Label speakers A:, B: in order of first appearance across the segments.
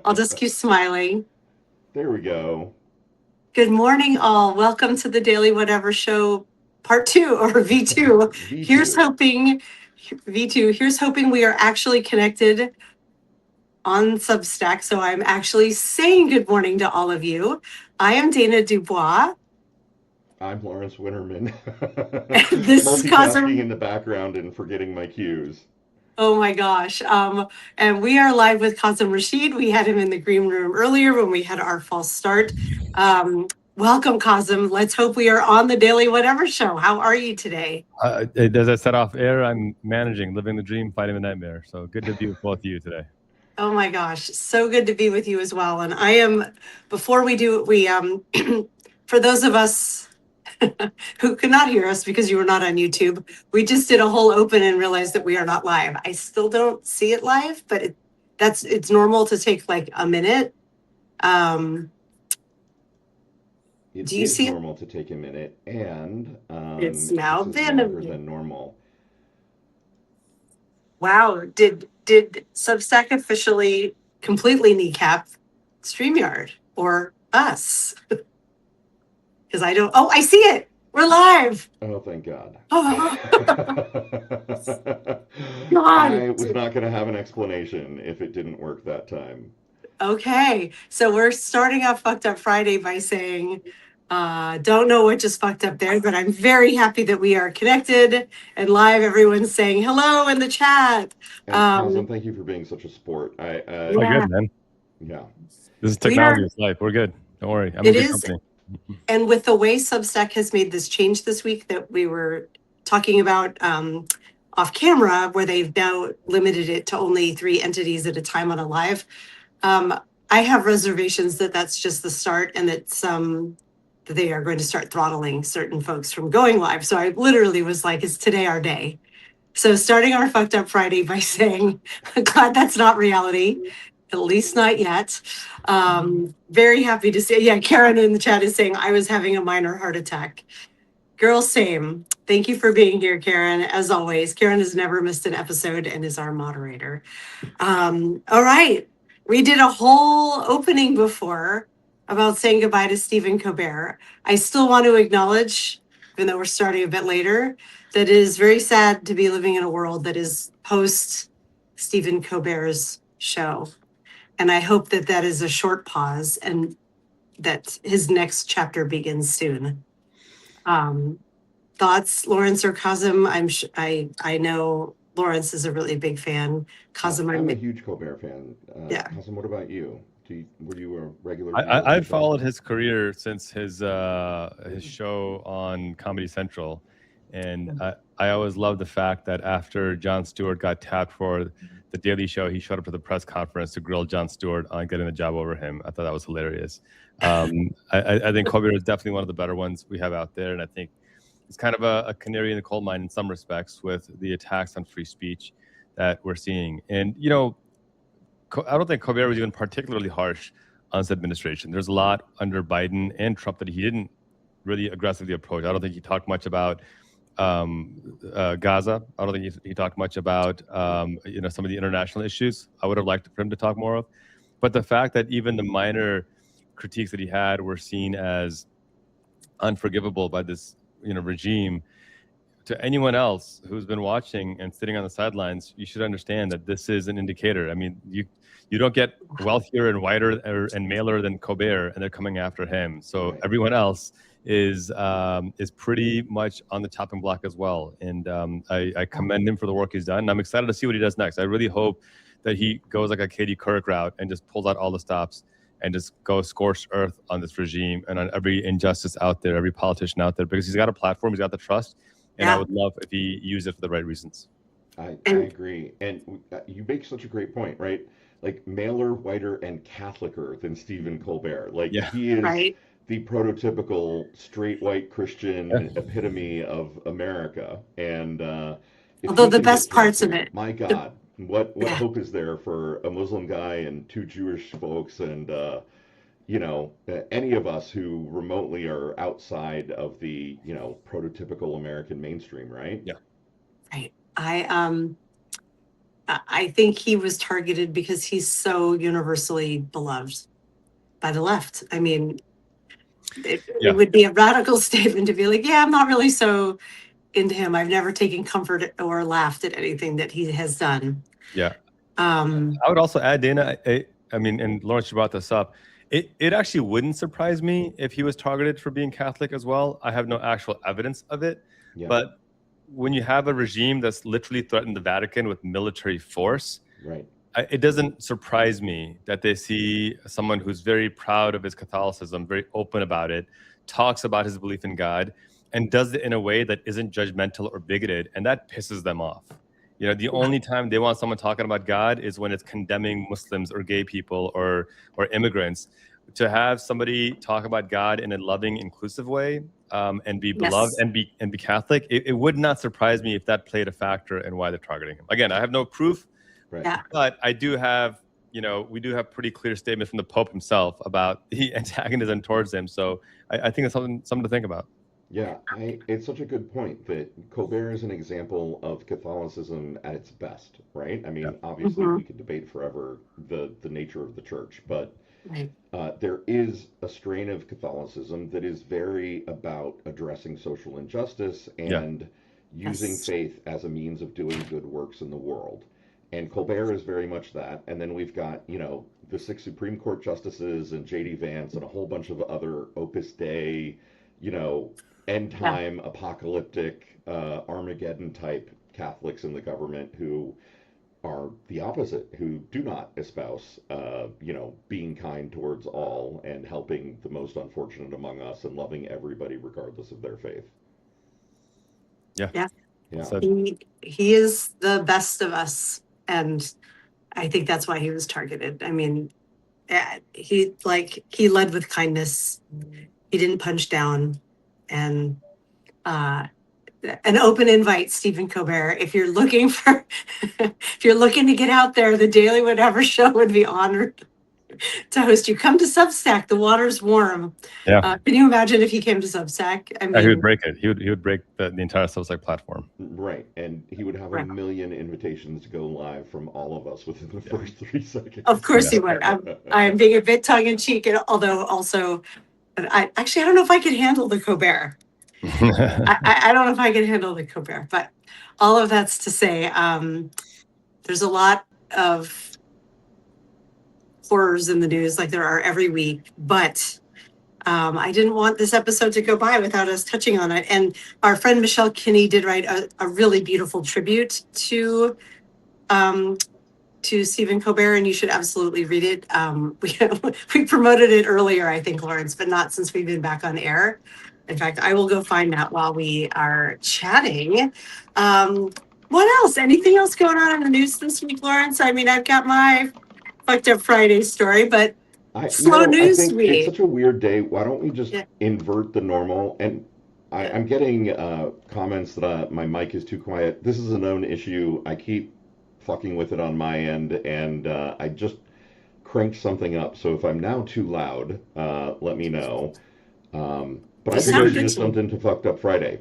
A: I'll just keep smiling.
B: There we go.
A: Good morning, all. Welcome to the Daily Whatever Show, Part 2 or V2. Here's
B: V2.
A: hoping, V2, here's hoping we are actually connected on Substack. So I'm actually saying good morning to all of you. I am Dana Dubois.
B: I'm Lawrence Winterman.
A: This is
B: Multitasking
A: Qasim.
B: in the background and forgetting my cues.
A: Oh my gosh. And we are live with Qasim Rashid. We had him in the green room earlier when we had our false start. Welcome, Qasim. Let's hope we are on the Daily Whatever Show. How are you today?
C: As I said off air, I'm managing, living the dream, fighting the nightmare. So good to be with both of you today.
A: Oh my gosh, so good to be with you as well. And I am, before we do, we for those of us who could not hear us because you were not on YouTube, we just did a whole open and realized that we are not live. I still don't see it live, but it's normal to take like a minute. Um,
B: It
A: do you
B: is
A: see it?
B: normal to take a minute, and
A: It's now
B: this is
A: been a
B: longer
A: minute.
B: than normal.
A: Wow. Did Substack officially completely kneecap StreamYard or us? Because I don't. Oh, I see it. We're live.
B: Oh, thank God.
A: Oh, God.
B: I was not going to have an explanation if it didn't work that time.
A: Okay. So we're starting off Fucked Up Friday by saying, don't know what just fucked up there, but I'm very happy that we are connected and live. Everyone's saying hello in the chat.
B: And Cosm,
A: Um,
B: thank you for being such a sport.
C: Oh,
A: yeah,
C: good, man.
B: Yeah.
C: This is
A: we are.
C: technology. It's life. We're good. Don't worry. I'm in
A: It
C: good
A: is.
C: company.
A: And with the way Substack has made this change this week that we were talking about off camera, where they've now limited it to only 3 entities at a time on a live, um, I have reservations that that's just the start and that they are going to start throttling certain folks from going live. So I literally was like, is today our day? So starting our Fucked Up Friday by saying, glad that's not reality, at least not yet. Very happy to see. Yeah, Karen in the chat is saying I was having a minor heart attack. Girl, same. Thank you for being here, Karen. As always, Karen has never missed an episode and is our moderator. All right. We did a whole opening before about saying goodbye to Stephen Colbert. I still want to acknowledge, even though we're starting a bit later, that it is very sad to be living in a world that is post Stephen Colbert's show. And I hope that that is a short pause and that his next chapter begins soon. Um, Thoughts, Lawrence or Kazim? I know Lawrence is a really big fan. Kazim,
B: I'm
A: I'm
B: a huge Colbert fan.
A: yeah.
B: Cosm, what about you? Were you a regular
C: I,
B: viewer
C: I,
B: of the
C: I've
B: show?
C: followed his career since his show on Comedy Central, and I always loved the fact that after Jon Stewart got tapped for the Daily Show, he showed up to the press conference to grill Jon Stewart on getting the job over him. I thought that was hilarious. I think Colbert is definitely one of the better ones we have out there, and I think it's kind of a canary in the coal mine in some respects with the attacks on free speech that we're seeing. And I don't think Colbert was even particularly harsh on his administration. There's a lot under Biden and Trump that he didn't really aggressively approach. I don't think he talked much about Gaza. I don't think he talked much about some of the international issues. I would have liked for him to talk more of. But the fact that even the minor critiques that he had were seen as unforgivable by this regime, to anyone else who's been watching and sitting on the sidelines, you should understand that this is an indicator. I mean, you don't get wealthier and whiter and maler than Colbert, and they're coming after him. So
B: Right.
C: everyone else is pretty much on the chopping block as well. And I commend him for the work he's done. And I'm excited to see what he does next. I really hope that he goes like a Katie Couric route and just pulls out all the stops and just goes scorched earth on this regime and on every injustice out there, every politician out there, because he's got a platform, he's got the trust, and I
A: Yeah.
C: would love if he used it for the right reasons.
B: I
A: And
B: agree. And you make such a great point, right? Like mailer, whiter, and Catholicer than Stephen Colbert. Like
C: Yeah.
B: he is
A: right.
B: the prototypical straight white
C: Yeah.
B: Christian epitome of America. And if
A: Although
B: he
A: the
B: can get
A: best parts of
B: canceled,
A: it,
B: my
A: the,
B: God, what
A: yeah,
B: hope is there for a Muslim guy and two Jewish folks and any of us who remotely are outside of the prototypical American mainstream, right?
C: Yeah.
A: right. I think he was targeted because he's so universally beloved by the left. I mean, it would be a radical statement to be like, yeah, I'm not really so into him. I've never taken comfort or laughed at anything that he has done.
C: Yeah.
A: I
C: would also add, Dana, I mean, and Lawrence, you brought this up. It actually wouldn't surprise me if he was targeted for being Catholic as well. I have no actual evidence of it.
B: Yeah.
C: But when you have a regime that's literally threatened the Vatican with military force,
B: right.
C: It doesn't surprise me that they see someone who's very proud of his Catholicism, very open about it, talks about his belief in God, and does it in a way that isn't judgmental or bigoted, and that pisses them off. The only time they want someone talking about God is when it's condemning Muslims or gay people or immigrants. To have somebody talk about God in a loving, inclusive way, and be beloved and be Catholic, it would not surprise me if that played a factor in why they're targeting him. Again, I have no proof, but I do have, we do have pretty clear statements from the Pope himself about the antagonism towards him. So I think it's something to think about.
B: Yeah, it's such a good point that Colbert is an example of Catholicism at its best, right? I mean, obviously we could debate forever the nature of the church, but there is a strain of Catholicism that is very about addressing social injustice and using faith as a means of doing good works in the world. And Colbert is very much that. And then we've got, the 6 Supreme Court justices and J.D. Vance and a whole bunch of other Opus Dei, end time apocalyptic Armageddon type Catholics in the government who are the opposite, who do not espouse being kind towards all and helping the most unfortunate among us and loving everybody regardless of their faith.
A: Yeah. So he is the best of us, and I think that's why he was targeted. I mean, he led with kindness. He didn't punch down. And an open invite, Stephen Colbert. If you're looking to get out there, the Daily Whatever Show would be honored to host you. Come to Substack. The water's warm. Can you imagine if he came to Substack? I mean,
C: he would break it. He would break the entire Substack platform.
B: Right, and he would have a million invitations to go live from all of us within the first 3 seconds.
A: Of course he would. I'm being a bit tongue in cheek, although also. But I don't know if I could handle the Colbert. I don't know if I can handle the Colbert, but all of that's to say, there's a lot of horrors in the news like there are every week, but I didn't want this episode to go by without us touching on it. And our friend Michelle Kinney did write a really beautiful tribute to Stephen Colbert, and you should absolutely read it. We promoted it earlier, I think, Lawrence, but not since we've been back on air. In fact, I will go find that while we are chatting. What else? Anything else going on in the news this week, Lawrence? I mean, I've got my fucked up Friday story, but slow news
B: I think
A: week.
B: It's such a weird day. Why don't we just invert the normal? And I'm getting comments that my mic is too quiet. This is a known issue. I keep fucking with it on my end, and I just cranked something up. So if I'm now too loud, let me know. But I think we should just jump into Fucked Up Friday.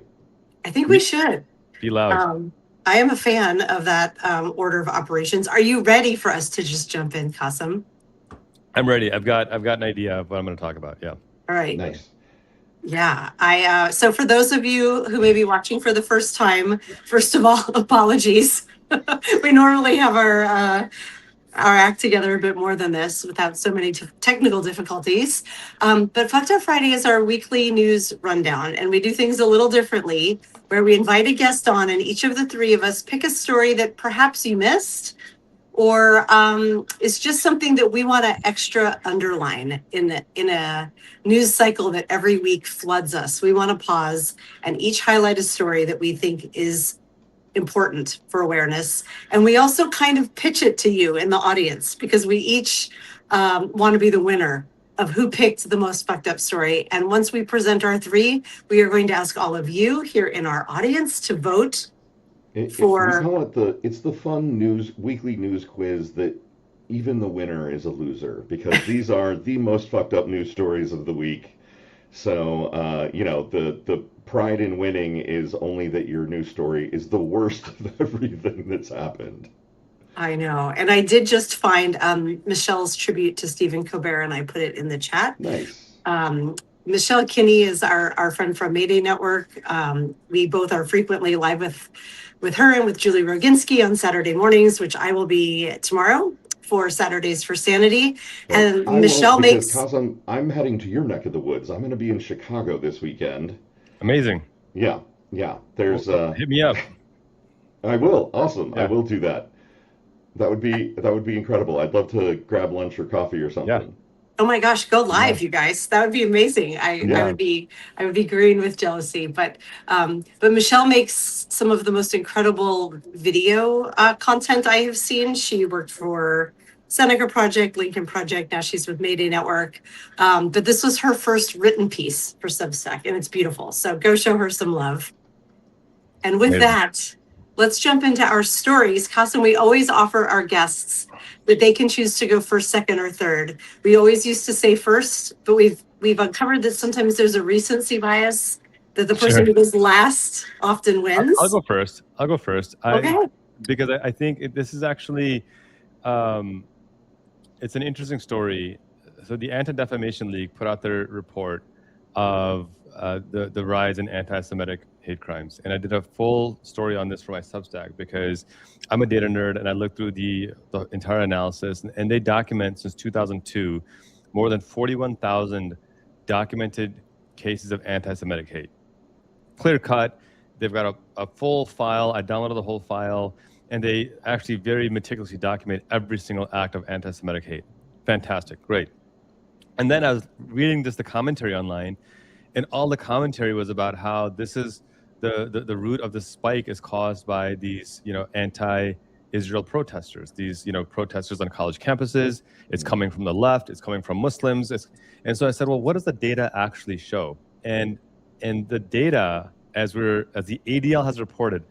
A: I think we should.
C: Be loud.
A: I am a fan of that order of operations. Are you ready for us to just jump in, Qasim?
C: I'm ready. I've got an idea of what I'm going to talk about. Yeah.
A: All right.
B: Nice.
A: Yeah. So for those of you who may be watching for the first time, first of all, apologies. We normally have our act together a bit more than this without so many technical difficulties. But Fucked Up Friday is our weekly news rundown, and we do things a little differently, where we invite a guest on, and each of the 3 of us pick a story that perhaps you missed, or it's just something that we want to extra underline in a news cycle that every week floods us. We want to pause and each highlight a story that we think is important for awareness. And we also kind of pitch it to you in the audience, because we each want to be the winner of who picked the most fucked up story. And once we present our 3, we are going to ask all of you here in our audience to vote
B: We call it it's the fun weekly news quiz that even the winner is a loser, because these are the most fucked up news stories of the week. So, the pride in winning is only that your news story is the worst of everything that's happened.
A: I know. And I did just find Michelle's tribute to Stephen Colbert, and I put it in the chat.
B: Nice.
A: Michelle Kinney is our friend from Mayday Network. We both are frequently live with her and with Julie Roginski on Saturday mornings, which I will be tomorrow for Saturdays for Sanity.
B: Well,
A: And
B: I
A: Michelle
B: won't because
A: makes.
B: Qasim, I'm heading to your neck of the woods. I'm going to be in Chicago this weekend.
C: Amazing.
B: Yeah, yeah. There's
C: hit me up.
B: I will. Awesome. I
C: Yeah.
B: will do that. That would be incredible. I'd love to grab lunch or coffee or something.
A: Oh my gosh, go live,
C: Yeah.
A: you guys. That would be amazing. I would be green with jealousy. But Michelle makes some of the most incredible video content I have seen. She worked for Seneca Project, Lincoln Project. Now she's with Mayday Network. But this was her first written piece for Substack, and it's beautiful. So go show her some love. And with that, let's jump into our stories. Qasim, we always offer our guests that they can choose to go first, second, or third. We always used to say first, but we've uncovered that sometimes there's a recency bias, that the person who goes last often wins.
C: I'll go first.
A: Okay.
C: Because I think this is actually, it's an interesting story. So the Anti-Defamation League put out their report of the rise in anti-Semitic hate crimes. And I did a full story on this for my Substack because I'm a data nerd and I looked through the entire analysis, and they document since 2002 more than 41,000 documented cases of anti-Semitic hate. Clear cut. They've got a full file. I downloaded the whole file, and they actually very meticulously document every single act of anti-Semitic hate. Fantastic. Great. And then I was reading the commentary online, and all the commentary was about how this is the root of the spike is caused by these, anti-Israel protesters, these, protesters on college campuses. It's coming from the left. It's coming from Muslims. And so I said, well, what does the data actually show? And the data, as the ADL has reported,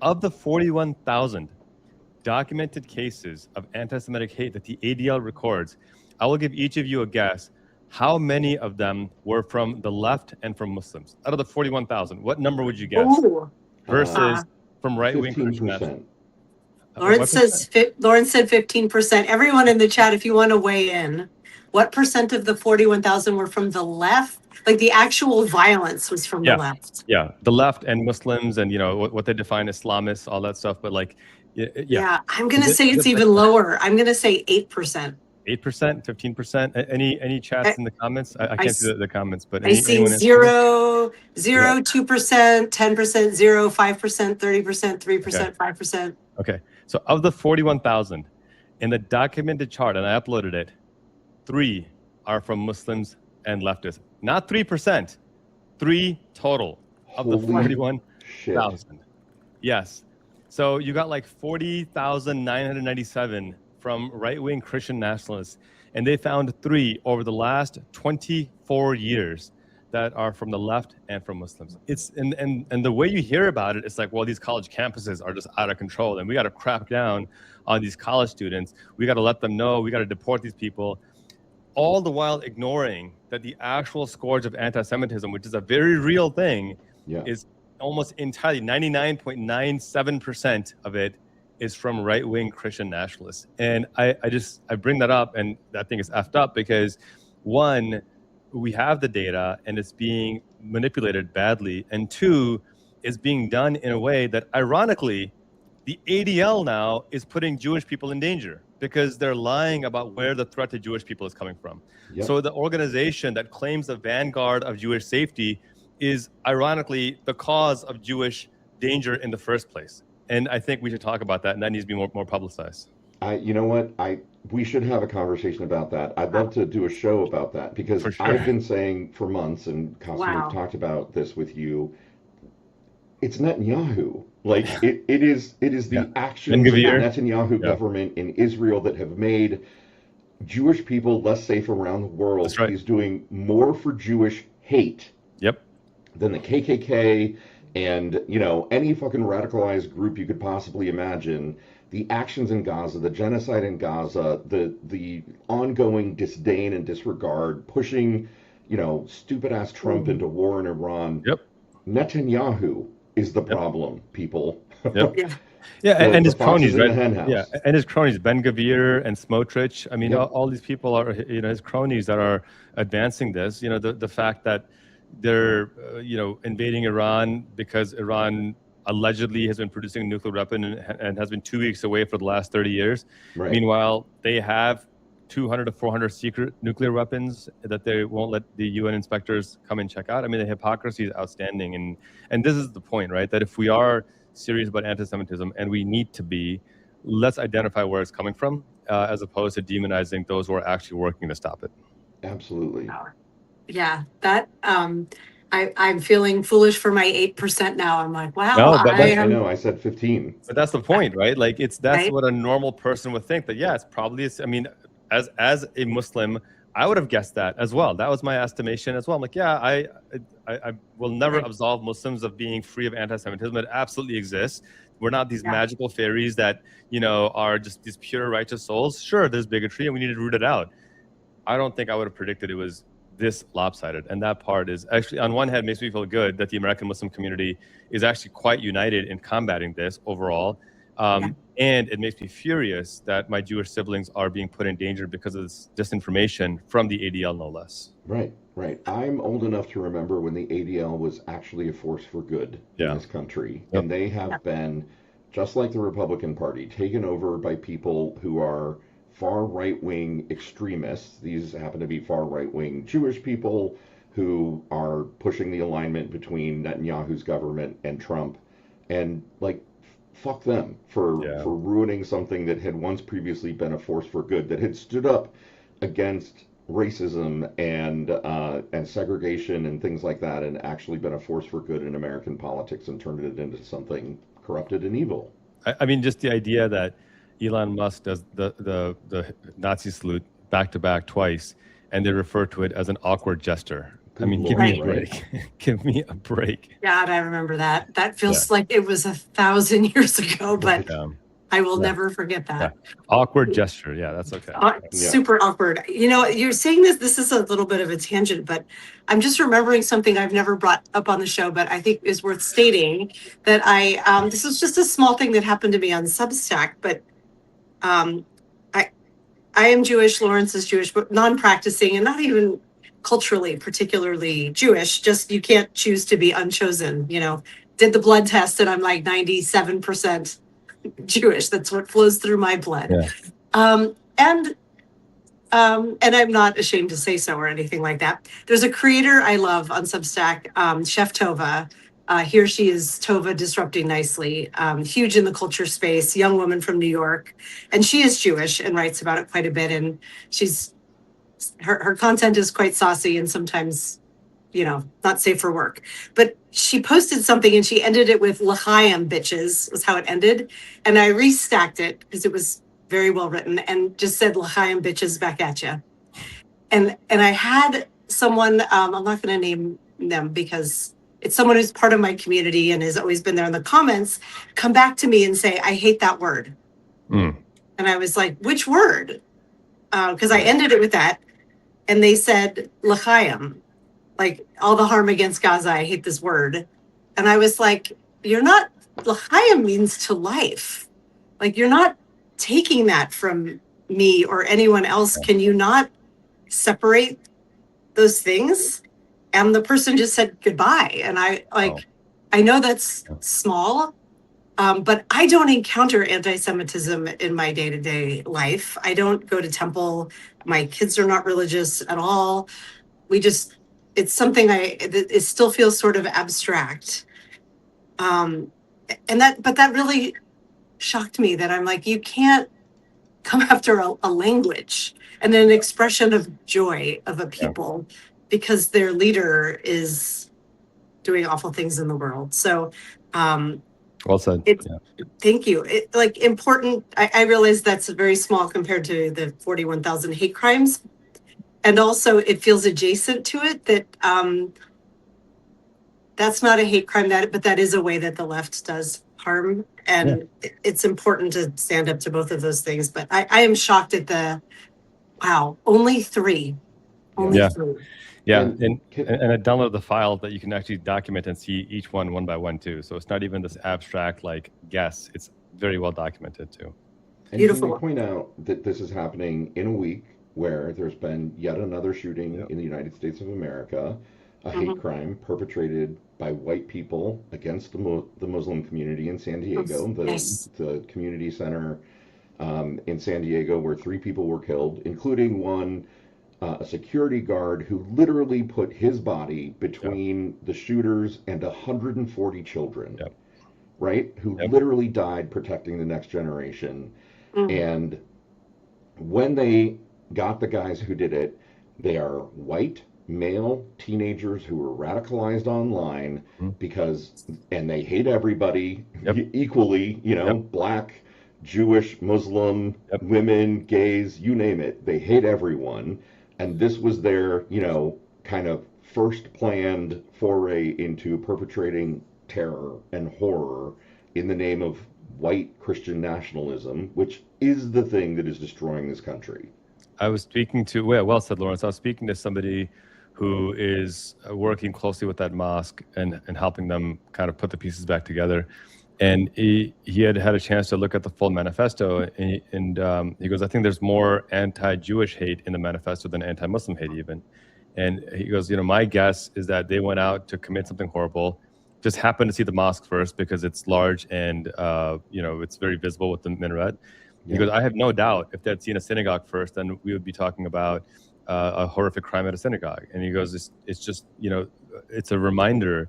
C: of the 41,000 documented cases of anti-Semitic hate that the ADL records, I will give each of you a guess. How many of them were from the left and from Muslims? Out of the 41,000, what number would you guess?
A: Ooh.
C: Versus from right-wing Christian
B: 15%.
C: nationalists?
A: Lauren said 15%. Everyone in the chat, if you want to weigh in, what percent of the 41,000 were from the left? Like the actual violence was from the left.
C: Yeah, the left and Muslims and, what they define as Islamists, all that stuff. But
A: I'm going to say it's even lower. I'm going to say 8%.
C: 8%, 15%. Any chats in the comments? I can't see the comments, but
A: I see 0, 2%, 10%, 0, 5%, 30%, 3%, 5%.
C: Okay, so of the 41,000 in the documented chart, and I uploaded it, 3 are from Muslims and leftists. Not 3%, 3 total of the 41,000. Yes. So you got like 40,997 from right-wing Christian nationalists, and they found 3 over the last 24 years that are from the left and from Muslims. It's and the way you hear about it, it's like, well, these college campuses are just out of control, and we got to crack down on these college students. We got to let them know. We got to deport these people. All the while ignoring that the actual scourge of anti-Semitism, which is a very real thing, is almost entirely 99.97% of it is from right-wing Christian nationalists. And I bring that up, and I think it's effed up because, one, we have the data and it's being manipulated badly, and 2, it's being done in a way that, ironically, the ADL now is putting Jewish people in danger because they're lying about where the threat to Jewish people is coming from. So the organization that claims the vanguard of Jewish safety is, ironically, the cause of Jewish danger in the first place. And I think we should talk about that, and that needs to be more publicized.
B: You know what? We should have a conversation about that. I'd love to do a show about that because I've been saying for months, and Qasim, we've talked about this with you. It's Netanyahu. Like it is the actions of the Netanyahu government in Israel that have made Jewish people less safe around the world.
C: That's right.
B: He's doing more for Jewish hate than the KKK and any fucking radicalized group you could possibly imagine. The actions in Gaza, the genocide in Gaza, the ongoing disdain and disregard, pushing stupid ass Trump into war in Iran. Netanyahu is the problem, people.
C: Yeah, and
B: The
C: his
B: fox is
C: cronies,
B: in
C: right?
B: the hen
C: Yeah,
B: house.
C: and his cronies, Ben Gavir and Smotrich. I mean,
B: Yep.
C: all these people are, his cronies that are advancing this. The fact that they're, invading Iran because Iran allegedly has been producing a nuclear weapon and has been 2 weeks away for the last 30 years.
B: Right.
C: Meanwhile, they have 200 to 400 secret nuclear weapons that they won't let the UN inspectors come and check out. I mean, the hypocrisy is outstanding. And this is the point, right? That if we are serious about anti-Semitism, and we need to be, let's identify where it's coming from, as opposed to demonizing those who are actually working to stop it.
B: Absolutely.
A: Yeah, that I'm feeling foolish for my 8% now. I'm like, wow,
C: No, but
B: I know. I said 15.
C: But that's the point, right? Like that's
A: right?
C: what a normal person would think. That yeah, it's probably. I mean, as a Muslim, I would have guessed that as well. That was my estimation as well. I'm like, yeah, I will never
A: Right.
C: absolve Muslims of being free of anti-Semitism. It absolutely exists. We're not these
A: Yeah.
C: magical fairies that are just these pure righteous souls. Sure, there's bigotry, and we need to root it out. I don't think I would have predicted it was this lopsided. And that part is actually, on one hand, makes me feel good that the American Muslim community is actually quite united in combating this overall. And it makes me furious that my Jewish siblings are being put in danger because of this disinformation from the ADL, no less.
B: Right, right. I'm old enough to remember when the ADL was actually a force for good in this country.
C: Yep.
B: And they have been, just like the Republican Party, taken over by people who are far right-wing extremists. These happen to be far right-wing Jewish people who are pushing the alignment between Netanyahu's government and Trump. And like, fuck them for ruining something that had once previously been a force for good, that had stood up against racism and segregation and things like that, and actually been a force for good in American politics and turned it into something corrupted and evil.
C: I mean, just the idea that Elon Musk does the Nazi salute back to back twice, and they refer to it as an awkward gesture.
B: Good
C: I mean,
B: Lord,
C: give me a
B: right?
C: break. Give me a break.
A: God, I remember that. That feels like it was 1,000 years ago, but I will never forget that.
C: Awkward gesture. Yeah, that's okay.
A: Super awkward. You're saying this is a little bit of a tangent, but I'm just remembering something I've never brought up on the show, but I think is worth stating, that this is just a small thing that happened to me on Substack, but I am Jewish, Lawrence is Jewish, but non-practicing and not even culturally particularly Jewish, just you can't choose to be unchosen. Did the blood test and I'm like 97% Jewish. That's what flows through my blood. And I'm not ashamed to say so or anything like that. There's a creator I love on Substack, Chef Tova. Here she is, Tova Disrupting Nicely, huge in the culture space, young woman from New York. And she is Jewish and writes about it quite a bit. And her content is quite saucy and sometimes, not safe for work. But she posted something and she ended it with "L'chaim bitches" was how it ended. And I restacked it because it was very well written and just said "L'chaim bitches" back at you. And I had someone, I'm not going to name them because it's someone who's part of my community and has always been there in the comments, come back to me and say, "I hate that word." And I was like, "Which word?" Because I ended it with that. And they said "L'chaim," like all the harm against Gaza. I hate this word. And I was like, you're not, L'chaim means to life. Like you're not taking that from me or anyone else. Can you not separate those things? And the person just said goodbye. And I know that's small, but I don't encounter anti-Semitism in my day-to-day life. I don't go to temple. My kids are not religious at all. It's something it still feels sort of abstract. But that really shocked me that I'm like, you can't come after a language and an expression of joy of a people because their leader is doing awful things in the world. So,
C: well said.
A: Thank you. Important. I realize that's very small compared to the 41,000 hate crimes. And also it feels adjacent to it that that's not a hate crime, but that is a way that the left does harm. And it's important to stand up to both of those things. But I am shocked at only three. Only three.
C: Yeah, and I downloaded the file that you can actually document and see each one by one too. So it's not even this abstract guess. It's very well documented too.
B: And
A: Beautiful.
B: can we point out that this is happening in a week where there's been yet another shooting in the United States of America, a hate crime perpetrated by white people against the Muslim community in San Diego, the community center in San Diego, where 3 people were killed, including one, a security guard who literally put his body between the shooters and 140 children, right? Who literally died protecting the next generation. And when they got the guys who did it, they are white, male teenagers who were radicalized online and they hate everybody equally, you know, black, Jewish, Muslim, women, gays, you name it. They hate everyone. And this was their, you know, kind of first planned foray into perpetrating terror and horror in the name of white Christian nationalism, which is the thing that is destroying this country.
C: I was speaking to, well said, Lawrence. I was speaking to somebody who is working closely with that mosque and helping them kind of put the pieces back together. And he had had a chance to look at the full manifesto, and he goes, I think there's more anti-Jewish hate in the manifesto than anti-Muslim hate even. And he goes, you know, my guess is that they went out to commit something horrible, just happened to see the mosque first because it's large and, you know, it's very visible with the minaret. He goes, I have no doubt if they'd seen a synagogue first, then we would be talking about a horrific crime at a synagogue. And he goes, it's just, you know, it's a reminder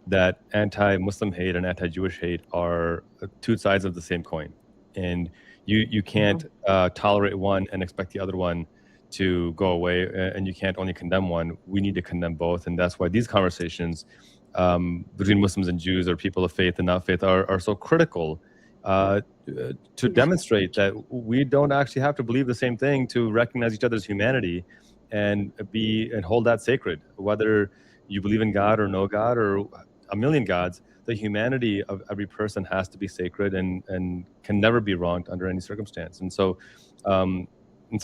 C: that anti-Muslim hate and anti-Jewish hate are 2 sides of the same coin. And you can't tolerate one and expect the other one to go away, and you can't only condemn one. We need to condemn both. And that's why these conversations between Muslims and Jews, or people of faith and not faith, are so critical to demonstrate that we don't actually have to believe the same thing to recognize each other's humanity and hold that sacred. Whether you believe in God or no God or a million gods, the humanity of every person has to be sacred and can never be wronged under any circumstance. And so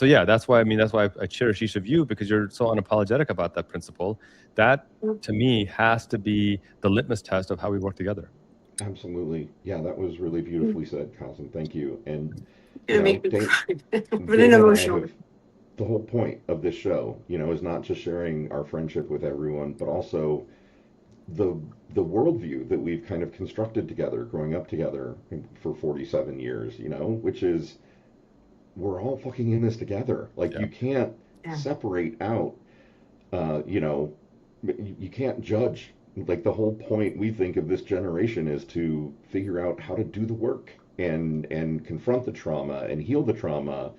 C: yeah, that's why I cherish each of you, because you're so unapologetic about that principle. That, to me, has to be the litmus test of how we work together.
B: Absolutely. Yeah, that was really beautifully said, Qasim. Thank you. And
A: It'll make me cry. But
B: Dana
A: emotional.
B: The whole point of this show, you know, is not just sharing our friendship with everyone, but also the worldview that we've kind of constructed together, growing up together for 47 years, you know, which is we're all fucking in this together. Like, you can't separate out, you know, you can't judge. Like, the whole point, we think, of this generation is to figure out how to do the work and confront the trauma and heal the trauma.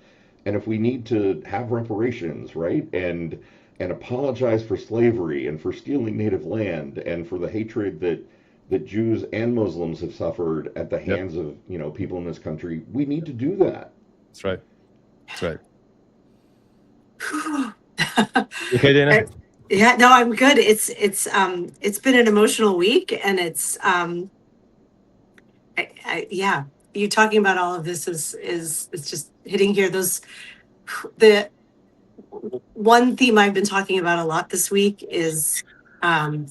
B: And if we need to have reparations, right? And apologize for slavery and for stealing native land and for the hatred that Jews and Muslims have suffered at the hands of, you know, people in this country, we need to do that.
C: That's right. That's right. Okay, Dana?
A: Yeah, no, I'm good. It's been an emotional week, and it's yeah, you talking about all of this is it's just hitting here. The one theme I've been talking about a lot this week is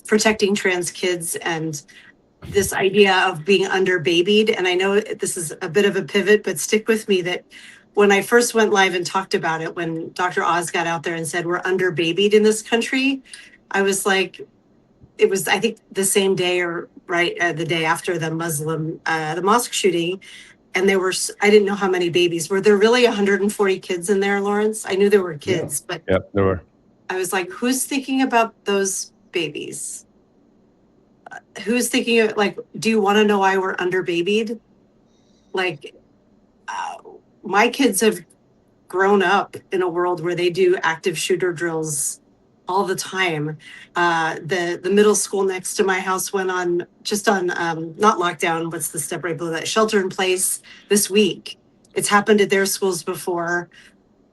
A: protecting trans kids and this idea of being underbabied. And I know this is a bit of a pivot, but stick with me that when I first went live and talked about it, when Dr. Oz got out there and said we're underbabied in this country, I was like, it was, I think, the same day or the day after the mosque shooting. And I didn't know how many babies. Were there really 140 kids in there, Lawrence? I knew there were kids, but
C: there were.
A: I was like, who's thinking about those babies? Who's thinking of, like, do you want to know why we're underbabied? Like, my kids have grown up in a world where they do active shooter drills all the time. The middle school next to my house went on not lockdown, what's the step right below that, shelter in place this week. It's happened at their schools before.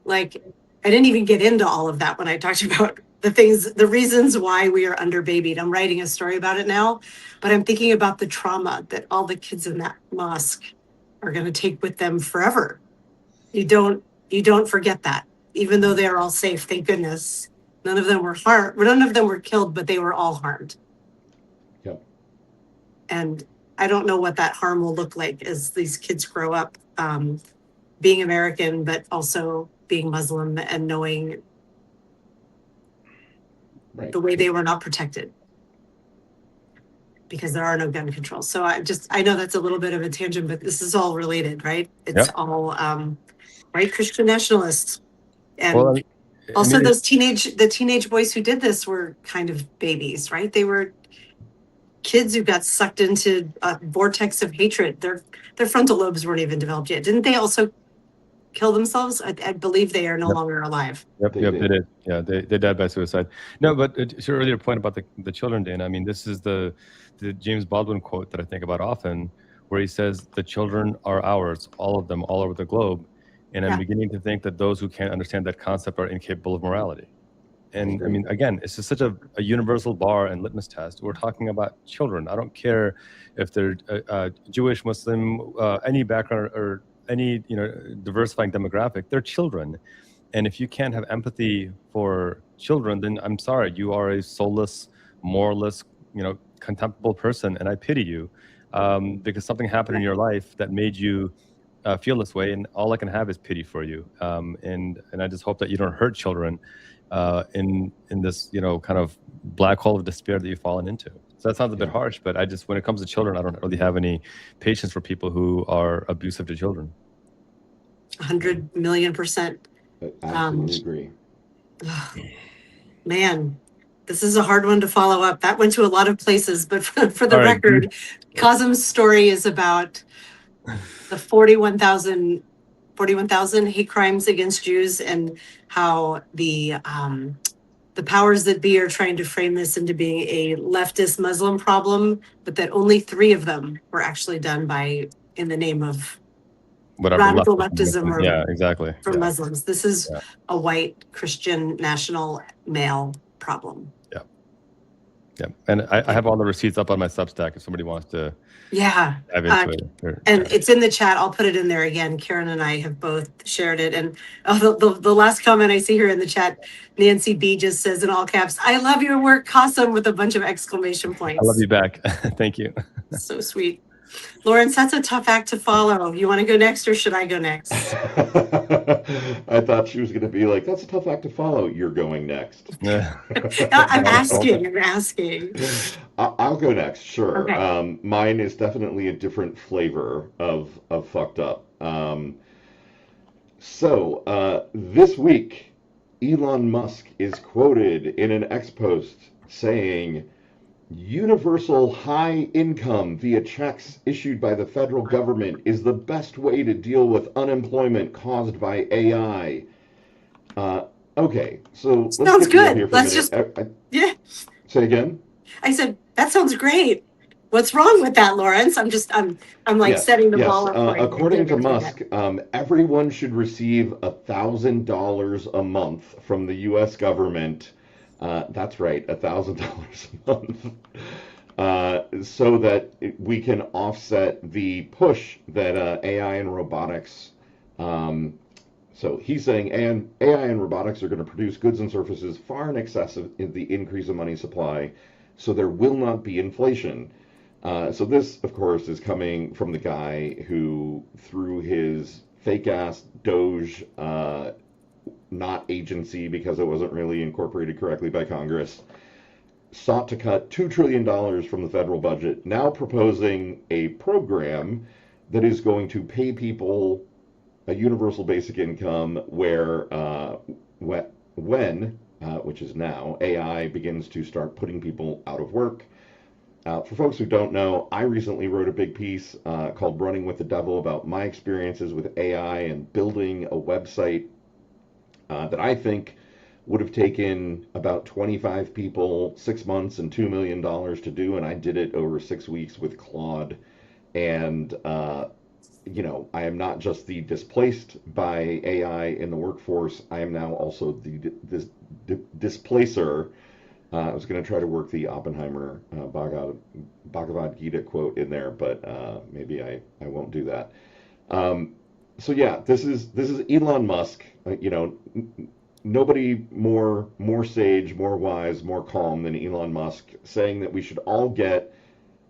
A: Like, I didn't even get into all of that when I talked about the reasons why we are underbabied. I'm writing a story about it now, but I'm thinking about the trauma that all the kids in that mosque are going to take with them forever. You don't forget that, even though they're all safe, thank goodness. None of them were harmed. None of them were killed, but they were all harmed.
B: Yep.
A: And I don't know what that harm will look like as these kids grow up, being American, but also being Muslim and knowing the way they were not protected because there are no gun controls. So I know that's a little bit of a tangent, but this is all related, right? It's all, right, Christian nationalists. And
C: Well,
A: also the teenage boys who did this were kind of babies, right? They were kids who got sucked into a vortex of hatred. Their frontal lobes weren't even developed yet. Didn't they also kill themselves? I believe they are no longer alive.
C: Yep, they did. Yeah, they died by suicide. No, but to your earlier point about the children, Dana, I mean, this is the James Baldwin quote that I think about often, where he says, the children are ours, all of them, all over the globe. And I'm beginning to think that those who can't understand that concept are incapable of morality. And I mean, again, it's just such a universal bar and litmus test. We're talking about children. I don't care if they're Jewish, Muslim, any background or any diversifying demographic. They're children, and if you can't have empathy for children, then I'm sorry, you are a soulless, moralless, contemptible person, and I pity you because something happened in your life that made you feel this way, and all I can have is pity for you. And I just hope that you don't hurt children in this kind of black hole of despair that you've fallen into. So that sounds a bit harsh, but when it comes to children, I don't really have any patience for people who are abusive to children.
A: 100 million%.
B: I absolutely agree.
A: Man, this is a hard one to follow up. That went to a lot of places, but for the record, Qasim's story is about the 41,000 hate crimes against Jews and how the powers that be are trying to frame this into being a leftist Muslim problem, but that only 3 of them were actually done in the name of radical leftism or for Muslims. This is a white Christian national male problem.
C: Yeah, and I have all the receipts up on my Substack if somebody wants to dive into it.
A: And it's in the chat. I'll put it in there again. Karen and I have both shared it. And the last comment I see here in the chat, Nancy B just says in all caps, "I love your work, Qasim," with a bunch of exclamation points.
C: I love you back. Thank you.
A: So sweet. Lawrence, that's a tough act to follow. You want to go next or should I go next?
B: I thought she was going to be like, that's a tough act to follow. You're going next.
A: I'm asking.
B: I'll go next, sure.
A: Okay.
B: Mine is definitely a different flavor of fucked up. This week, Elon Musk is quoted in an X post saying, universal high income via checks issued by the federal government is the best way to deal with unemployment caused by AI. Okay, so
A: sounds good. Let's just
B: say again.
A: I said that sounds great. What's wrong with that, Lawrence? I'm setting the ball up.
B: According to Musk, everyone should receive $1,000 a month from the U.S. government. That's right, $1,000 a month, so that we can offset the push that AI and robotics. So he's saying, and AI and robotics are going to produce goods and services far in excess of the increase of money supply, so there will not be inflation. So this, of course, is coming from the guy who, through his fake-ass Doge not agency, because it wasn't really incorporated correctly by Congress, sought to cut $2 trillion from the federal budget, now proposing a program that is going to pay people a universal basic income where when which is now, AI begins to start putting people out of work. For folks who don't know, I recently wrote a big piece called Running with the Devil about my experiences with AI and building a website that I think would have taken about 25 people 6 months and $2 million to do, and I did it over 6 weeks with Claude. And I am not just the displaced by AI in the workforce, I am now also the displacer. I was going to try to work the Oppenheimer Bhagavad Gita quote in there, but maybe I won't do that. This is Elon Musk. Nobody more sage, more wise, more calm than Elon Musk, saying that we should all get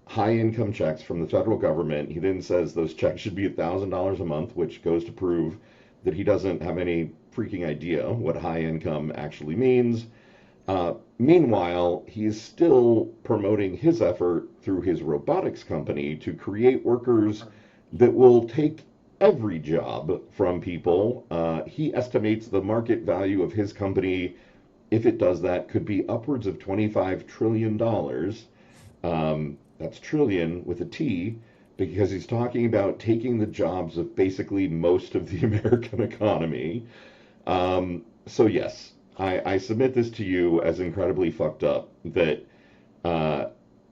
B: high income checks from the federal government. He then says those checks should be $1,000 a month, which goes to prove that he doesn't have any freaking idea what high income actually means. Meanwhile, he's still promoting his effort through his robotics company to create workers that will take every job from people. He estimates the market value of his company, if it does that, could be upwards of $25 trillion. That's trillion with a T, because he's talking about taking the jobs of basically most of the American economy. So yes, I submit this to you as incredibly fucked up that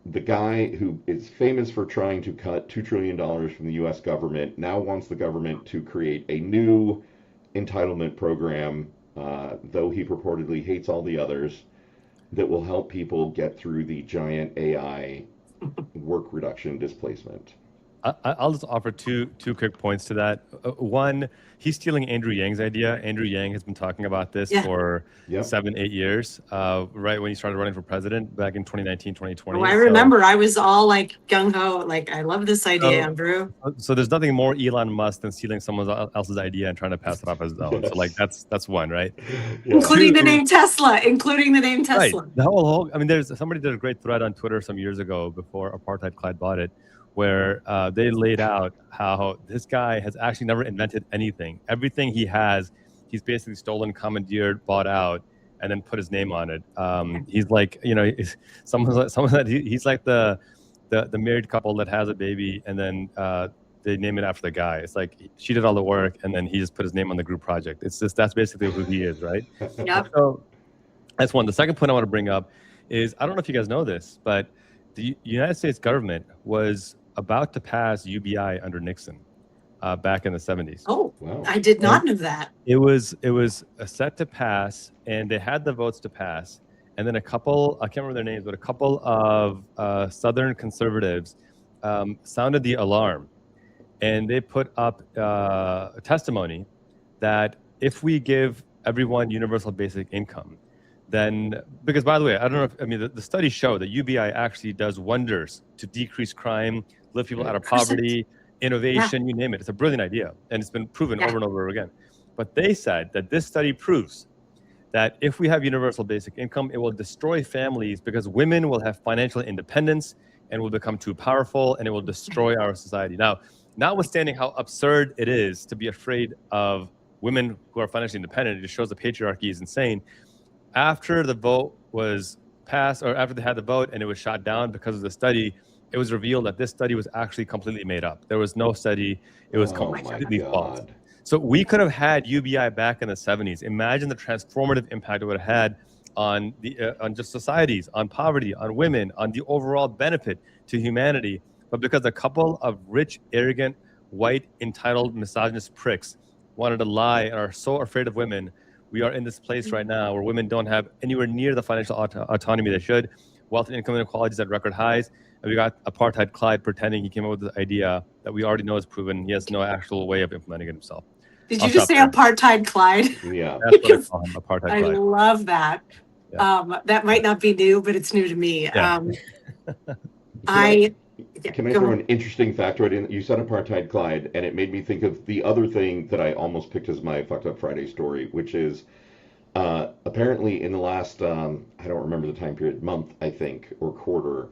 B: the guy who is famous for trying to cut $2 trillion from the US government now wants the government to create a new entitlement program, though he purportedly hates all the others, that will help people get through the giant AI work reduction displacement.
C: I'll just offer two quick points to that. One, he's stealing Andrew Yang's idea. Andrew Yang has been talking about this for 7-8 years, right when he started running for president back in 2019, 2020.
A: Oh, I remember. I was all like gung-ho, like, I love this idea, Andrew.
C: So there's nothing more Elon Musk than stealing someone else's idea and trying to pass it off as his own. So like that's one, right?
A: Including the name Tesla.
C: Right. The whole I mean, there's somebody did a great thread on Twitter some years ago before Apartheid Clyde bought it, where they laid out how this guy has actually never invented anything. Everything he has, he's basically stolen, commandeered, bought out, and then put his name on it. He's like, someone that he's like the married couple that has a baby and then they name it after the guy. It's like she did all the work and then he just put his name on the group project. It's just, that's basically who he is, right?
A: Yep.
C: So that's one. The second point I want to bring up is, I don't know if you guys know this, but the United States government was about to pass UBI under Nixon back in the 70s.
A: Oh, wow. I did not know that.
C: It was set to pass, and they had the votes to pass. And then a couple, I can't remember their names, but a couple of Southern conservatives sounded the alarm. And they put up a testimony that if we give everyone universal basic income, then, because by the way, I don't know if, I mean, the studies show that UBI actually does wonders to decrease crime, lift people out of poverty, innovation, you name it. It's a brilliant idea. And it's been proven over and over again. But they said that this study proves that if we have universal basic income, it will destroy families because women will have financial independence and will become too powerful, and it will destroy our society. Now, notwithstanding how absurd it is to be afraid of women who are financially independent, it just shows the patriarchy is insane. After the vote was passed, or after they had the vote and it was shot down because of the study, it was revealed that this study was actually completely made up. There was no study. It was completely false. So we could have had UBI back in the 70s. Imagine the transformative impact it would have had on on just societies, on poverty, on women, on the overall benefit to humanity. But because a couple of rich, arrogant, white, entitled, misogynist pricks wanted to lie and are so afraid of women, we are in this place right now where women don't have anywhere near the financial autonomy they should. Wealth and income inequalities at record highs. And we got Apartheid Clyde pretending he came up with the idea that we already know is proven. He has no actual way of implementing it himself.
A: Did you just say Apartheid Clyde?
B: Yeah.
C: That's what I call him, Apartheid Clyde.
A: I love that. Yeah. That might not be new, but it's new to me.
C: Yeah.
B: Can I throw an interesting factoid in? You said Apartheid Clyde, and it made me think of the other thing that I almost picked as my Fucked Up Friday story, which is apparently in the last, I don't remember the time period, month, I think, or quarter,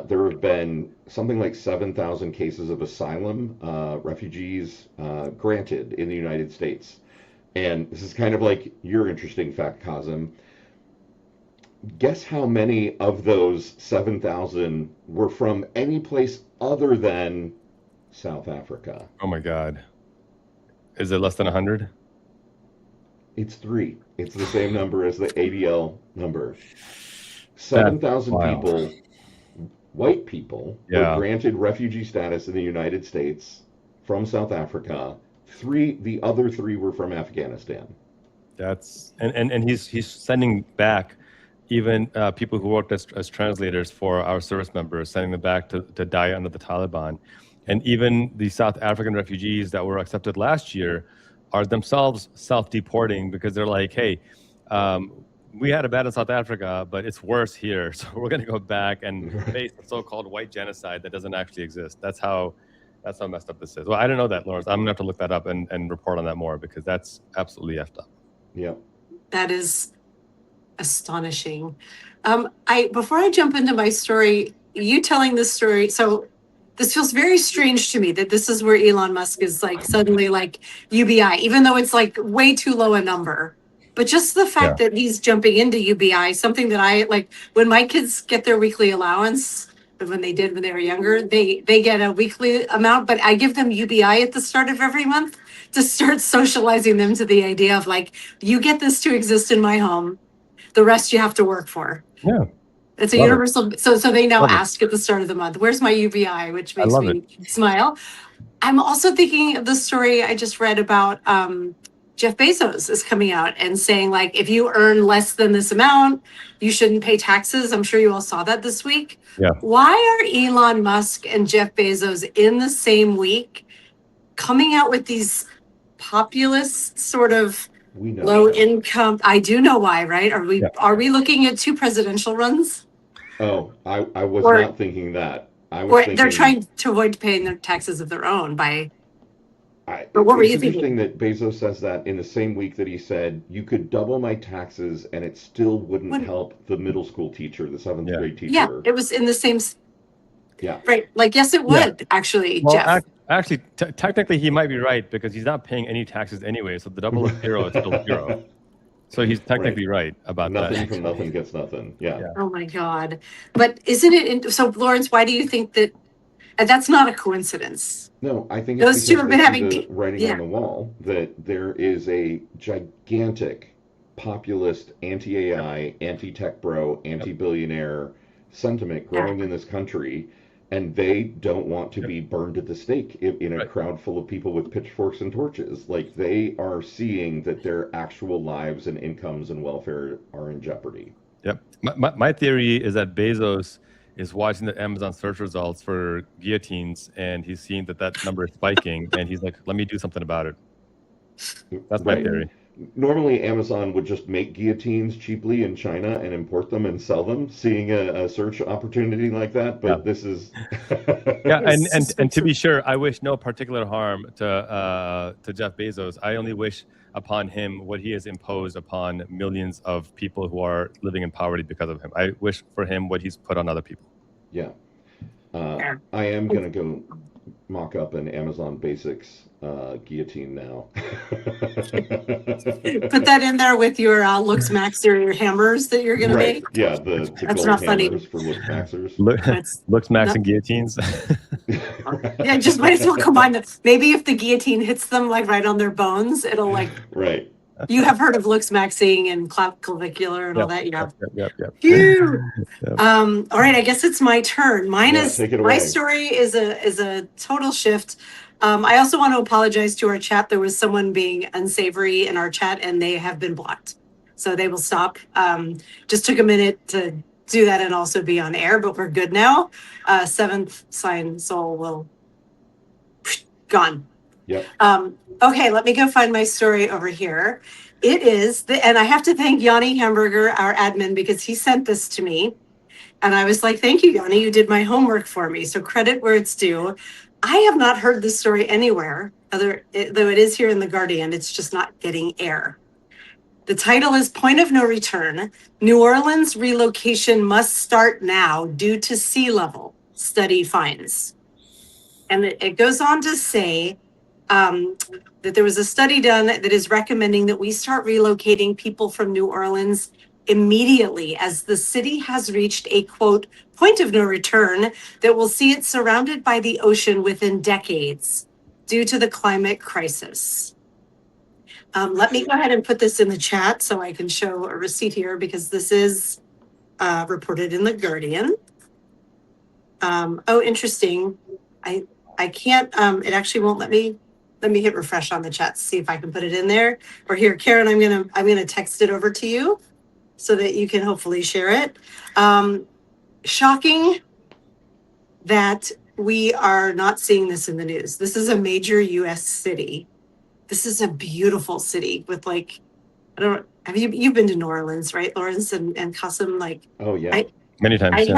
B: there have been something like 7,000 cases of asylum refugees granted in the United States. And this is kind of like your interesting fact, Qasim. Guess how many of those 7,000 were from any place other than South Africa?
C: Oh my God. Is it less than 100?
B: It's 3. It's the same number as the ADL number. 7,000 people, white people, were granted refugee status in the United States from South Africa. The other 3 were from Afghanistan.
C: That's and he's sending back even people who worked as translators for our service members, sending them back to die under the Taliban. And even the South African refugees that were accepted last year are themselves self-deporting because they're like, hey, we had it bad in South Africa, but it's worse here. So we're going to go back and face the so-called white genocide that doesn't actually exist. That's how messed up this is. Well, I didn't know that, Lawrence. I'm going to have to look that up and report on that more, because that's absolutely effed up.
B: Yeah.
A: That is astonishing. Before I jump into my story, you telling this story, so this feels very strange to me that this is where Elon Musk is like suddenly like UBI, even though it's like way too low a number. But just the fact that he's jumping into UBI, something that I like when my kids get their weekly allowance, when they were younger, they get a weekly amount, but I give them UBI at the start of every month to start socializing them to the idea of like, you get this to exist in my home. The rest you have to work for.
C: Yeah.
A: It's a universal. So they now ask at the start of the month, where's my UBI, which makes me smile. I'm also thinking of the story I just read about Jeff Bezos is coming out and saying like, if you earn less than this amount, you shouldn't pay taxes. I'm sure you all saw that this week.
C: Yeah.
A: Why are Elon Musk and Jeff Bezos in the same week coming out with these populist sort of low income? I do know why, right? Are we looking at 2 presidential runs?
B: Oh, I was not thinking that. I was thinking
A: they're trying to avoid paying their taxes of their own by.
B: But what were you thinking? It's interesting that Bezos says that in the same week that he said you could double my taxes and it still wouldn't help the middle school teacher, the 7th grade teacher.
A: Yeah, it was in the same.
B: Yeah.
A: Right. Like, yes, it would actually, well, Jeff.
C: Actually, technically, he might be right because he's not paying any taxes anyway. So the double of 0 is still 0. So he's technically right about
B: nothing
C: that.
B: Nothing from nothing gets nothing. Yeah.
A: Oh my God. But isn't it? So Lawrence, why do you think that? That's not a coincidence.
B: No, I think
A: those two have been having
B: the writing on the wall that there is a gigantic populist anti-AI, anti-tech bro, anti-billionaire sentiment growing in this country, and they don't want to be burned at the stake in a crowd full of people with pitchforks and torches. Like, they are seeing that their actual lives and incomes and welfare are in jeopardy.
C: Yep. My theory is that Bezos is watching the Amazon search results for guillotines, and he's seeing that number is spiking, and he's like, let me do something about it. That's my theory.
B: Normally, Amazon would just make guillotines cheaply in China and import them and sell them, seeing a search opportunity like that. But this is...
C: and to be sure, I wish no particular harm to Jeff Bezos. I only wish upon him what he has imposed upon millions of people who are living in poverty because of him. I wish for him what he's put on other people.
B: Yeah. I am going to go mock up an Amazon Basics guillotine now.
A: Put that in there with your Lux Max or your hammers that you're going to make.
B: Yeah, the
A: that's
B: gold
A: not
B: hammers
A: funny.
B: For Lux Maxers.
C: Lux Max and guillotines.
A: Yeah, just might as well combine them. Maybe if the guillotine hits them like right on their bones, it'll like.
B: Right.
A: You have heard of Lux Maxing and clavicular and all that, yeah.
C: Yep.
A: All right, I guess it's my turn.
B: Take it away.
A: My story is a total shift. I also want to apologize to our chat. There was someone being unsavory in our chat, and they have been blocked, so they will stop. Just took a minute to do that and also be on air, but we're good now. 7th sign soul will gone.
B: Yep.
A: Okay, let me go find my story over here. It is and I have to thank Yanni Hamburger, our admin, because he sent this to me. And I was like, thank you, Yanni, you did my homework for me. So credit where it's due. I have not heard this story anywhere, though it is here in The Guardian. It's just not getting air. The title is Point of No Return. New Orleans relocation must start now due to sea level, study finds. And it goes on to say, that there was a study done that is recommending that we start relocating people from New Orleans immediately, as the city has reached a, quote, point of no return that will see it surrounded by the ocean within decades due to the climate crisis. Let me go ahead and put this in the chat so I can show a receipt here, because this is reported in The Guardian. Oh, interesting. I can't, it actually won't let me hit refresh on the chat to see if I can put it in there. Or here, Karen, I'm gonna text it over to you so that you can hopefully share it. Shocking that we are not seeing this in the news. This is a major US city. This is a beautiful city with like you've been to New Orleans, right, Lawrence and Qasim? Like,
B: Oh yeah.
C: Many times.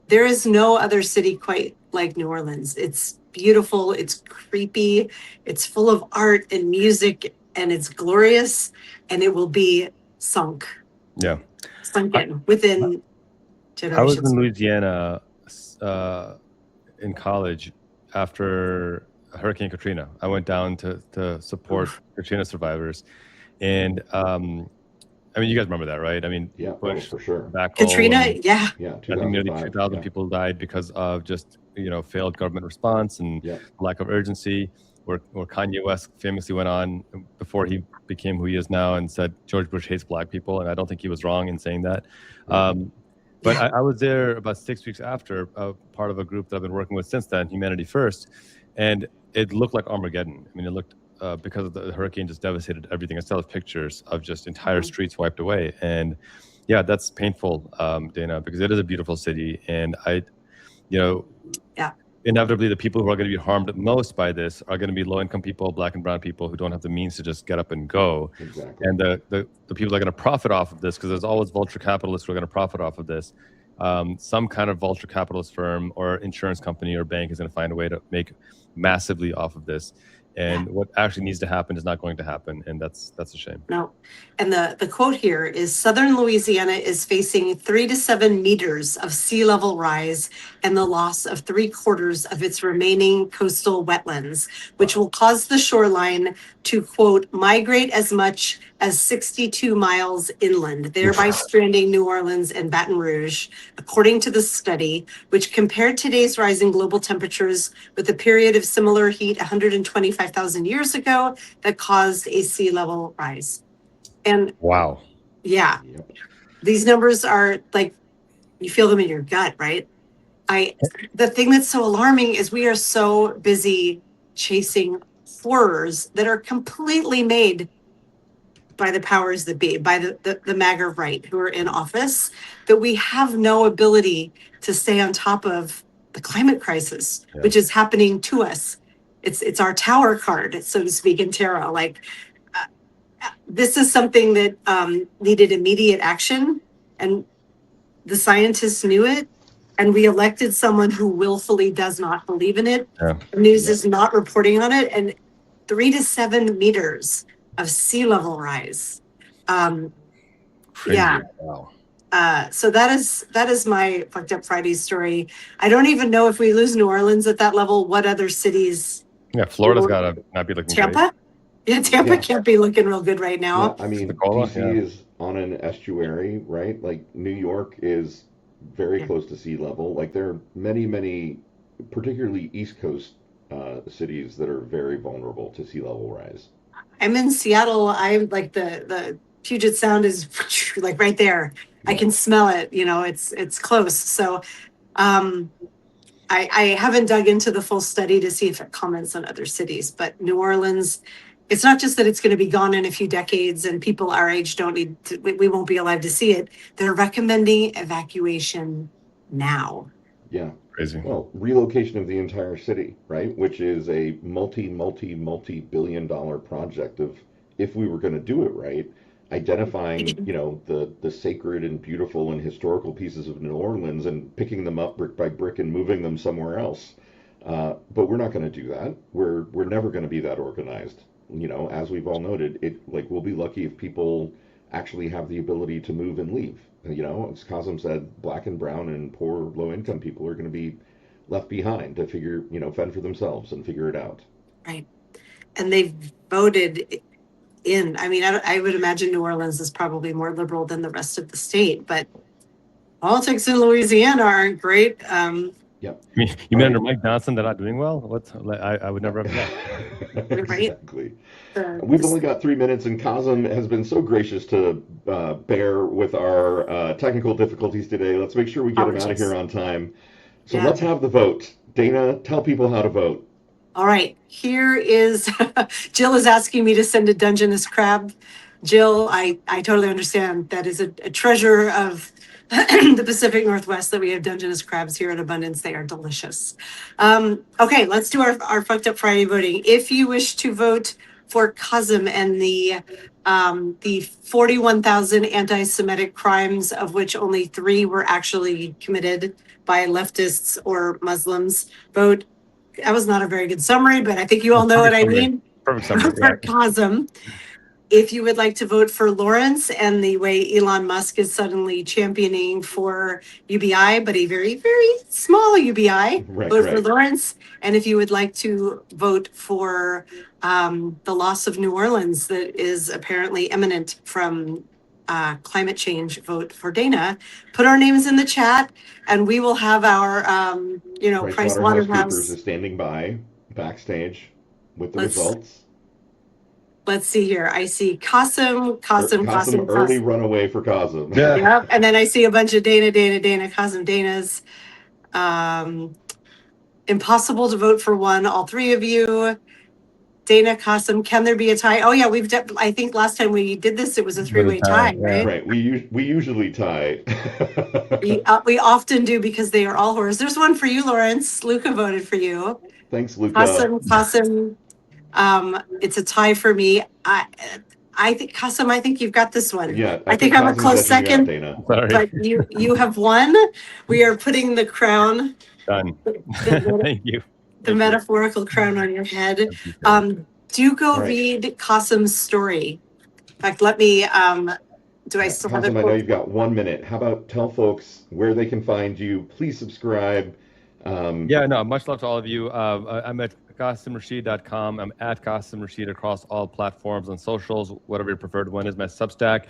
A: There is no other city quite like New Orleans. It's beautiful, it's creepy, it's full of art and music, and it's glorious, and it will be sunk in within generations.
C: I was in Louisiana in college after Hurricane Katrina. I went down to support Katrina survivors, and I mean, you guys remember that, right? I mean,
B: yeah,
C: Bush,
B: for sure.
A: Katrina, yeah.
B: Yeah,
C: I think nearly 2,000 people died because of just failed government response and lack of urgency. Where Kanye West famously went on before he became who he is now and said George Bush hates black people, and I don't think he was wrong in saying that. But I was there about 6 weeks after, part of a group that I've been working with since then, Humanity First, and it looked like Armageddon. I mean, it looked because of the hurricane just devastated everything. I still have pictures of just entire streets wiped away, and yeah, that's painful, Dana, because it is a beautiful city, and inevitably the people who are going to be harmed most by this are going to be low-income people, black and brown people who don't have the means to just get up and go.
B: Exactly.
C: And the people that are going to profit off of this, because there's always vulture capitalists who are going to profit off of this. Some kind of vulture capitalist firm or insurance company or bank is going to find a way to make massively off of this. And what actually needs to happen is not going to happen, and that's a shame.
A: No, and the quote here is: Southern Louisiana is facing 3 to 7 meters of sea level rise and the loss of 3/4 of its remaining coastal wetlands, which will cause the shoreline to, quote, migrate as much as 62 miles inland, thereby stranding New Orleans and Baton Rouge, according to the study, which compared today's rising global temperatures with a period of similar heat 125,000 years ago that caused a sea level rise. And
C: wow.
A: Yeah. Yep. These numbers are like, you feel them in your gut, right? The thing that's so alarming is we are so busy chasing horrors that are completely made by the powers that be, by the MAGA right who are in office, that we have no ability to stay on top of the climate crisis, which is happening to us. It's our tower card, so to speak, in tarot. Like, this is something that needed immediate action, and the scientists knew it, and we elected someone who willfully does not believe in it. The news is not reporting on it, and 3 to 7 meters of sea level rise.
C: Wow.
A: So that is my fucked up Friday story. I don't even know if we lose New Orleans at that level, what other cities.
C: Yeah, Florida's got to not be looking
A: Tampa?
C: great.
A: Yeah, Tampa can't be looking real good right now.
B: Yeah, I mean, DC is on an estuary, right? Like, New York is very close to sea level. Like, there are many, many, particularly East Coast cities that are very vulnerable to sea level rise.
A: I'm in Seattle. I'm like the Puget Sound is like right there. Yeah. I can smell it. It's close. So I haven't dug into the full study to see if it comments on other cities, but New Orleans, it's not just that it's going to be gone in a few decades and people our age we won't be alive to see it. They're recommending evacuation now.
B: Yeah.
C: Crazy.
B: Well, relocation of the entire city, right? Which is a multi-billion-dollar project of, if we were going to do it right, identifying, the sacred and beautiful and historical pieces of New Orleans and picking them up brick by brick and moving them somewhere else. But we're not going to do that. We're never going to be that organized. As we've all noted, we'll be lucky if people actually have the ability to move and leave. As Qasim said, black and brown and poor low-income people are going to be left behind to fend for themselves and figure it out.
A: Right. And they've voted in. I mean, I would imagine New Orleans is probably more liberal than the rest of the state, but politics in Louisiana aren't great.
B: Yep.
C: You mean under Mike Johnson they're not doing well? I would never have
B: guessed. Exactly. We've only got 3 minutes, and Qasim has been so gracious to bear with our technical difficulties today. Let's make sure we get him out of here on time. So let's have the vote. Dana, tell people how to vote.
A: All right. Here is Jill is asking me to send a Dungeness crab. Jill, I totally understand. That is a treasure of the Pacific Northwest that we have Dungeness crabs here in abundance. They are delicious. Okay, let's do our Fucked Up Friday voting. If you wish to vote for Qasim and the 41,000 anti-Semitic crimes, of which only 3 were actually committed by leftists or Muslims. Vote. That was not a very good summary, but I think you all know what I mean.
C: Perfect summary.
A: For Qasim. If you would like to vote for Lawrence and the way Elon Musk is suddenly championing for UBI, but a very, very small UBI, vote for Lawrence. And if you would like to vote for the loss of New Orleans that is apparently imminent from climate change, vote for Dana. Put our names in the chat, and we will have our, Price Waterhouse
B: is standing by backstage with the results.
A: Let's see here. I see Qasim.
B: Early runaway for Qasim.
C: Yeah.
A: Yep. And then I see a bunch of Dana, Qasim, Danas. Impossible to vote for one. All 3 of you. Dana, Qasim. Can there be a tie? Oh yeah, I think last time we did this, it was a 3-way tie, right?
B: Right. We usually tie.
A: we often do because they are all horrors. There's one for you, Lawrence. Luca voted for you.
B: Thanks, Luca.
A: Qasim. It's a tie for me. I think Qasim, I think you've got this one.
B: Yeah,
A: I think I'm a close second.
C: Sorry.
A: But you have won. We are putting the crown.
C: Done. Thank you.
A: The metaphorical crown on your head. Do go read Qasim's story. In fact, let me. Do I still have it?
B: Qasim, I know you've got 1 minute. How about tell folks where they can find you? Please subscribe.
C: Much love to all of you. I'm at QasimRashid.com. I'm at Qasim Rashid across all platforms and socials. Whatever your preferred one is. My Substack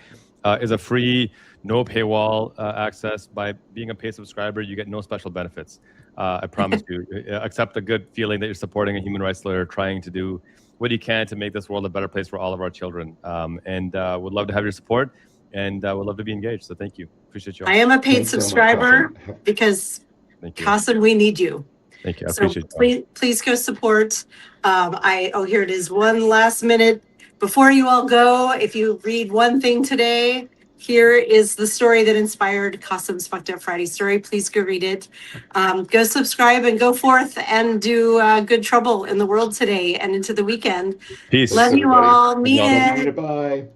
C: is a free, no paywall access. By being a paid subscriber, you get no special benefits. I promise you, except the good feeling that you're supporting a human rights lawyer trying to do what he can to make this world a better place for all of our children. And would love to have your support, and would love to be engaged. So thank you. Appreciate you all.
A: I am a paid subscriber because Qasim, we need you.
C: Thank you. I appreciate
A: it. Please go support. Here it is. One last minute before you all go. If you read one thing today, here is the story that inspired Qasim's Fucked Up Friday story. Please go read it. Go subscribe and go forth and do good trouble in the world today and into the weekend.
C: Peace.
A: Love you all. Meet it.
B: Bye.